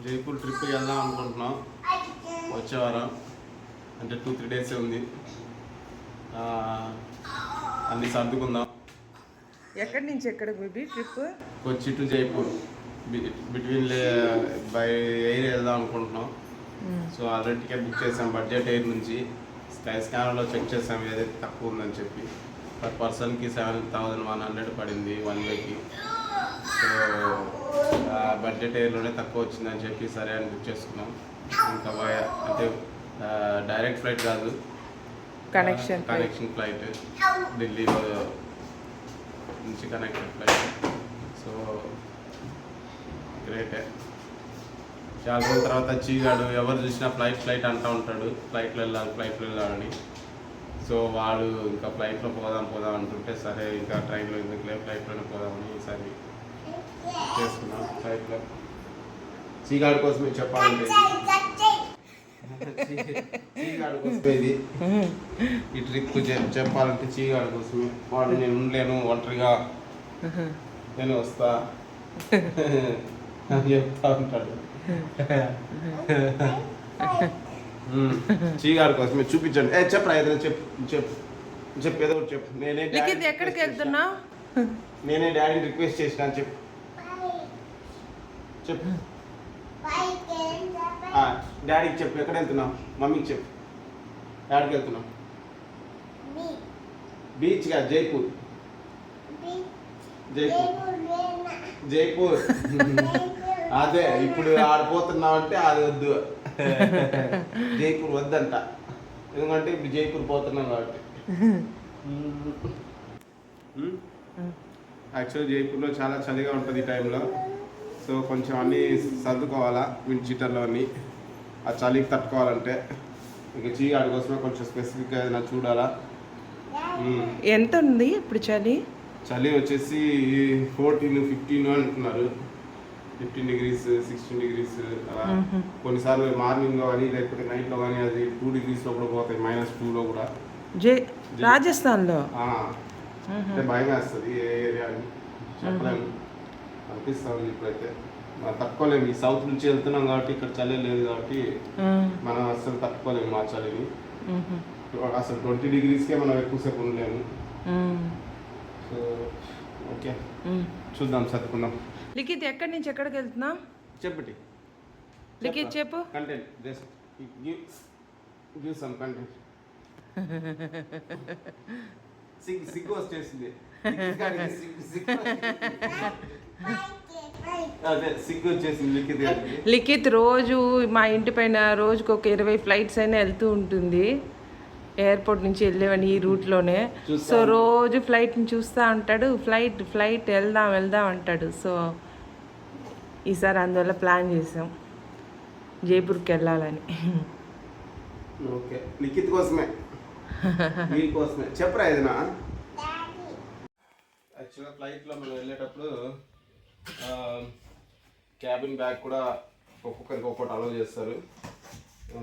జైపూర్ ట్రిప్కి వెళ్దాం అనుకుంటున్నాం వచ్చే వారం. అంటే 2-3 డేస్ ఉంది. అన్నీ సర్దుకుందాం. ఎక్కడి నుంచి ఎక్కడికి baby trip? Kochi to Jaipur between by air వెళ్దాం అనుకుంటున్నాం. సో ఆల్రెడీ టికెట్ బుక్ చేసాం బడ్జెట్ ఎయిర్ నుంచి. స్కై స్కానర్లో చెక్ చేసాం ఏదైతే తక్కువ ఉందని చెప్పి. పర్ పర్సన్కి 7,100 పడింది 1 వేకి. సో బడ్జెట్ ఎయిర్లోనే తక్కువ వచ్చిందని చెప్పి సరే అని బుక్ చేసుకున్నాం. ఇంకా అంటే డైరెక్ట్ ఫ్లైట్ కాదు, కనెక్షన్ ఫ్లైట్, ఢిల్లీలో నుంచి కనెక్టెడ్ ఫ్లైట్. సో గ్రేటే. చాలా రోజుల తర్వాత చీగాడు ఎవరు చూసినా ఫ్లైట్ అంటూ ఉంటాడు, ఫ్లైట్లో వెళ్ళాలని. సో వాడు ఇంకా ఫ్లైట్లో పోదాం అంటుంటే సరే ఇంకా ట్రైన్లో ఎందుకులే ఫ్లైట్లోనే పోదామని ఈసారి చేసుకున్నాం. ఫ్లైట్లో చీగాడు కోసమే చెప్పాలంటే చీగాడు కోసమే ఇది ఈ ట్రిప్ చెప్పాలంటే చీగాడు కోసమే. వాడు నేను ఉండలేను ఒంటరిగా, నేను వస్తా అని చెప్తా ఉంటాడు. చీగాడు కోసమే చూపించండి. చెప్పరా ఏదైనా చెప్పు ఏదో ఒకటి చెప్పు. ఎక్కడికి వెళ్తున్నావు? నేనే డాడీని రిక్వెస్ట్ చేసిన అని చెప్పు. డాడీకి చెప్పు ఎక్కడ వెళ్తున్నావు, మమ్మీకి చెప్పు. డాడీకి వెళ్తున్నావు బీచ్గా జైపూర్. అదే ఇప్పుడు ఆడిపోతున్నావు అంటే అది వద్దు, జైపూర్ వద్దంట. ఎందుకంటే ఇప్పుడు జైపూర్ పోతున్నాం కాబట్టి. యాక్చువల్లీ జైపూర్లో చాలా చలిగా ఉంటుంది ఈ టైంలో. సో కొంచెం అన్నీ సర్దుకోవాలా విండ్ చీటర్లో అన్నీ. ఆ చలికి తట్టుకోవాలంటే ఇక చీగాడి కోసమే కొంచెం స్పెసిఫిక్గా ఏదైనా చూడాలా. ఎంత ఉంది ఇప్పుడు చలి వచ్చేసి 14-15 అంటున్నారు. 15 degrees 16 degrees అలా. కొన్నిసార్లు మార్నింగ్లో కానీ లేకపోతే నైట్లో కానీ అది 2 degrees లో కూడా పోతాయి, -2లో కూడా. రాజస్థాన్లో అంటే భయం వేస్తుంది ఏ ఏరియా అని చెప్పలేము, అనిపిస్తుంది. ఇప్పుడైతే మనం తట్టుకోలేము. ఈ సౌత్ నుంచి వెళ్తున్నాం కాబట్టి ఇక్కడ చలి లేదు కాబట్టి మనం అసలు తట్టుకోలేము మా చలిని. అసలు 20 degreesకే మనం ఎక్కువసేపు ఉండలేము. సో ఓకే చూద్దాం, చదువుకుందాం. లిఖిత్ ఎక్కడి నుంచి ఎక్కడికి వెళ్తున్నాం చెప్పటి. లిఖిత్ చెప్పు. Content just give some content. సిగ్గు వచ్చేసింది. అదే సిగ్గు వచ్చేసింది లిఖిత్ రోజు మా ఇంటి పైన రోజుకు ఒక 20 ఫ్లైట్స్ అయినా వెళ్తూ ఉంటుంది. ఎయిర్పోర్ట్ నుంచి వెళ్ళేవని ఈ రూట్లోనే. సో రోజు ఫ్లైట్ని చూస్తూ ఉంటాడు. ఫ్లైట్ వెళ్దాం అంటాడు. సో ఈసారి అందువల్ల ప్లాన్ చేసాం జైపూర్కి వెళ్ళాలని. ఓకే లిఖిత్ కోసమే మీకోసమే చెప్పరా ఏదైనా. యాక్చువల్గా ఫ్లైట్లో మనం వెళ్ళేటప్పుడు క్యాబిన్ బ్యాగ్ కూడా ఒక్కొక్కరికి ఒక్కొక్కటి అలౌ చేస్తారు.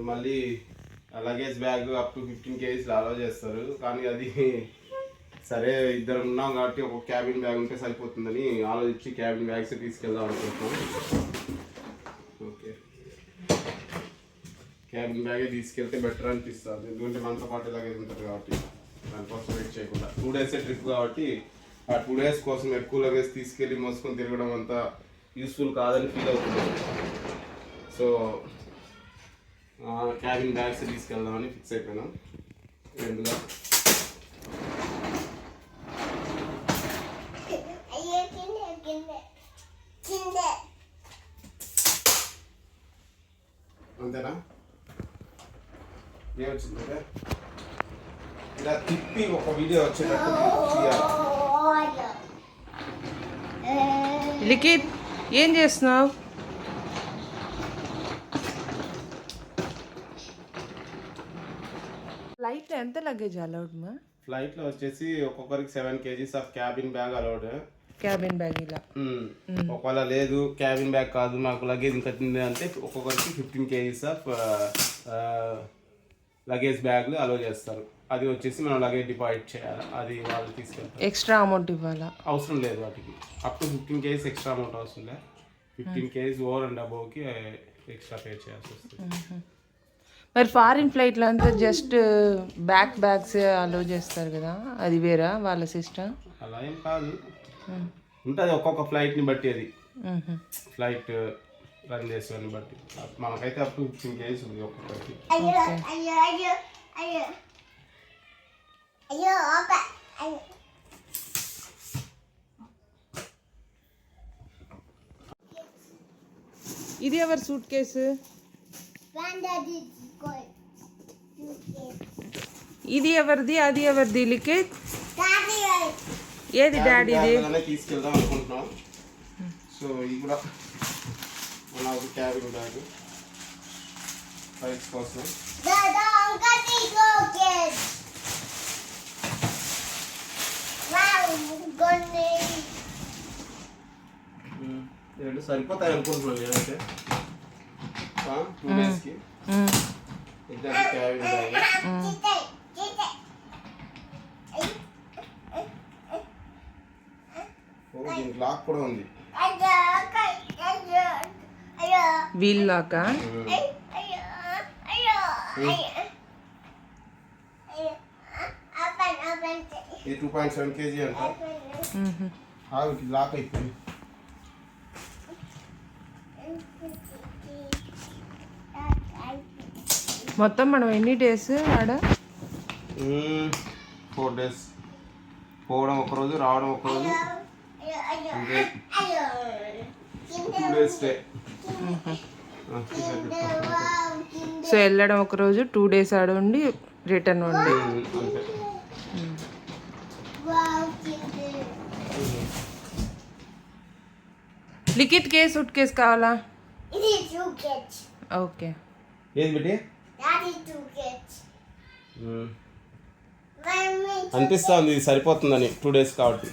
మళ్ళీ luggage bag up to 15 kgs allow చేస్తారు. కానీ అది సరే ఇద్దరు ఉన్నాం కాబట్టి ఒక క్యాబిన్ బ్యాగ్ ఉంటే సరిపోతుందని ఆలోచించి క్యాబిన్ బ్యాగ్స్ తీసుకెళ్దాం అనుకుంటున్నాం. ఓకే క్యాబిన్ బ్యాగే తీసుకెళ్తే బెటర్ అనిపిస్తుంది. ఎందుకంటే మనతో పాటు లగేజ్ ఉంటుంది కాబట్టి దానికోసం వెయిట్ చేయకుండా. 2 days ట్రిప్ కాబట్టి ఆ 2 days కోసం ఎక్కువ లగేజ్ తీసుకెళ్ళి మోసుకొని తిరగడం అంతా యూస్ఫుల్ కాదని ఫీల్ అవుతుంది. సో క్యాబిన్ బ్యాగ్స్ తీసుకెళ్దామని ఫిక్స్ అయిపోయినాం. ఎందుకు అంతేనా? ఏమొచ్చిందంటే ఇలా తిప్పి ఒక వీడియో వచ్చేటట్టు తీయాలి. లిఖిత్ ఏం చేస్తున్నావు? ఫ్లైట్ ఎంత లగేజ్ అలౌడ్ మా? ఫ్లైట్లో వచ్చేసి ఒక్కొక్కరికి 7 kgs of cabin bag allowed. Cabin bag ఇలా. ఒకవేళ లేదు క్యాబిన్ బ్యాగ్ కాదు నాకు లగేజ్ ఇంకా తింది అంటే ఒక్కొక్కరికి 15 kgs ఆఫ్ లగేజ్ బ్యాగ్లు అలౌ చేస్తారు. అది వచ్చేసి మనం లగేజ్ డిపాజిట్ చేయాలి. అది వాళ్ళు తీసుకెళ్తారు. ఎక్స్ట్రా అమౌంట్ ఇవ్వాలా? అవసరం లేదు వాటికి. Up to 15 kgs extra amount అవసరం లేదు. 15 kgs ఓవర్ అండ్ అబోవ్కి ఎక్స్ట్రా పే చేయాల్సి వస్తుంది. మరి ఫారిన్ ఫ్లైట్లో అంతా జస్ట్ బ్యాగ్స్ అలో చేస్తారు కదా, అది వేరా వాళ్ళ సిస్టమ్? అలా ఏం కాదు, ఉంటుంది ఒక్కొక్క ఫ్లైట్ని బట్టి. అది ఫ్లైట్ రన్ చేసేవాడిని బట్టి. మనకైతే అప్ టు 15 kgs ఉంది ఒక్కొక్కటి. ఇది ఎవరి సూట్ కేసు? ఇది ఎవరిది, అది ఎవరిది లిఖిత్? ఏది డాడీది? తీసుకెళ్దాం అనుకుంటున్నాం. సో ఇది కూడా మన క్యాబిన్ బ్యాగ్ ఫ్లైట్స్ కోసం. రెండు సరిపోతాయి అనుకుంటున్నాను నేనైతే 2 డేస్కి. ఇద్దరు క్యాబిన్ బ్యాగ్. దీనికి లాక్ కూడా ఉంది, వీల్ లాకా? ఇది 2.7 kg అంట. లాక్ అయిపోయింది. మొత్తం మనం ఎన్ని డేస్ ఆడ? 4 days. పోవడం ఒకరోజు, రావడం ఒకరోజు, 2 days స్టే. సో వెళ్ళడం ఒకరోజు, 2 days ఆడ ఉండి రిటర్న్ ఉండి. లిఖిత్ కే సూట్ కేసు కావాలా? ఓకే. ఏది బిడ్డ? అనిపిస్తుంది ఇది సరిపోతుందని 2 days కాబట్టి.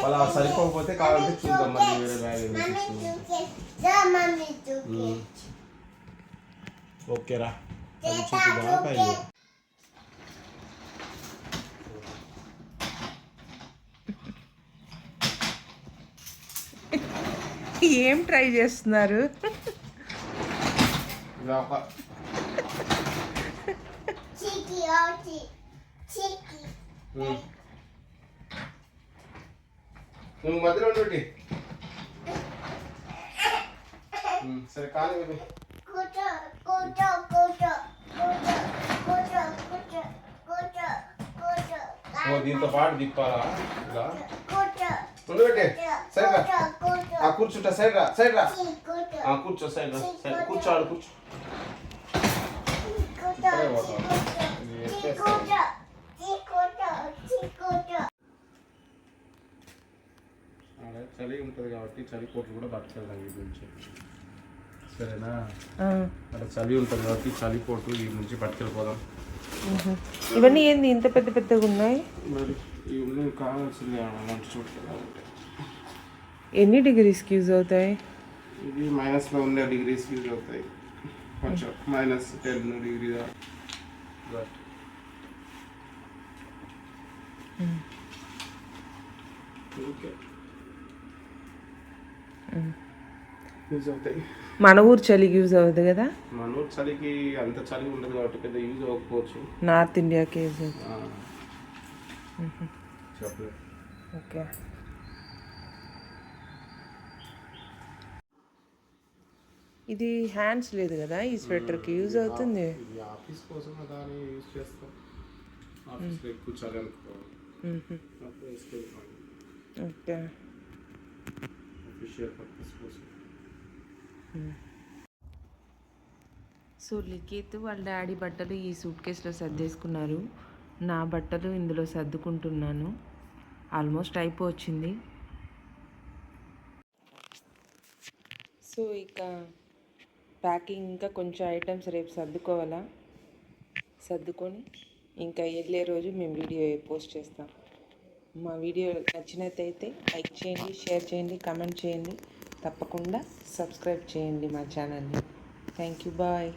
అలా సరిపోకపోతే కావాలంటే చూద్దాం మళ్ళీ వేరే బ్యాగ్. ఓకేరా, అది చూద్దామా పైన? ఏం ట్రై చేస్తున్నారు? నువ్వు మధ్యలో ఉండి సరే కానీ దీంతో పాటు తిప్పాలా ఇలా ఉండబెట్టే. సైడ్ రా, కూర్చుంటా. సైడ్ రా, సైడ్ రా, కూర్చో. సైడ్ రా, సైడ్ కూర్చో. ఆడు కూర్చో. చలి ఉంటుంది కాబట్టి చలి కోట్లు కూడా పట్టుకెళ్దాం ఈ నుంచి, సరేనా? అక్కడ చలి ఉంటుంది కాబట్టి చలి కోట్లు ఈ నుంచి పట్టుకెళ్ళిపోదాం. ఇవన్నీ ఏంది ఇంత పెద్ద పెద్దగా ఉన్నాయి? మరి ఇవి కావాల్సింది అలాంటి చోట్ల. ఎన్ని డిగ్రీస్కి యూజ్ అవుతాయి? ఇది -లో ఉండే డిగ్రీస్కి యూజ్ అవుతాయి. కొంచెం -10 డిగ్రీ ఓకే యూజ్ అవుతాయి. మన ఊరు చలికి యూజ్ అవ్వదు కదా? మన ఊరు చలికి అంత చలి ఉండదు కాబట్టి పెద్ద యూజ్ అవ్వకపోవచ్చు. నార్త్ ఇండియాకి యూజ్ అవుతుంది. చెప్పలేదు. ఓకే. ఇది హ్యాండ్స్ లేదు కదా ఈ స్వెటర్కి, యూజ్ అవుతుంది. ఇది ఆఫీస్ కోసం దాన్ని యూజ్ చేస్తాం. ఆఫీస్లో ఎక్కువ చలి అనుకో. ఓకే. ఆఫీషియల్ పర్పస్ కోసం. సో లిఖిత్ వాళ్ళ డాడీ బట్టలు ఈ సూట్ కేసులో సర్దేసుకున్నారు. నా బట్టలు ఇందులో సర్దుకుంటున్నాను. ఆల్మోస్ట్ అయిపోవచ్చింది. సో ఇక ప్యాకింగ్ ఇంకా కొంచెం ఐటమ్స్ రేపు సర్దుకోవాలా. సర్దుకొని ఇంకా వెళ్ళే రోజు మేము వీడియో పోస్ట్ చేస్తాం. మా వీడియో నచ్చినట్టయితే లైక్ చేయండి, షేర్ చేయండి, కామెంట్ చేయండి. తప్పకుండా సబ్స్క్రైబ్ చేయండి మా ఛానల్ని. Thank you, bye.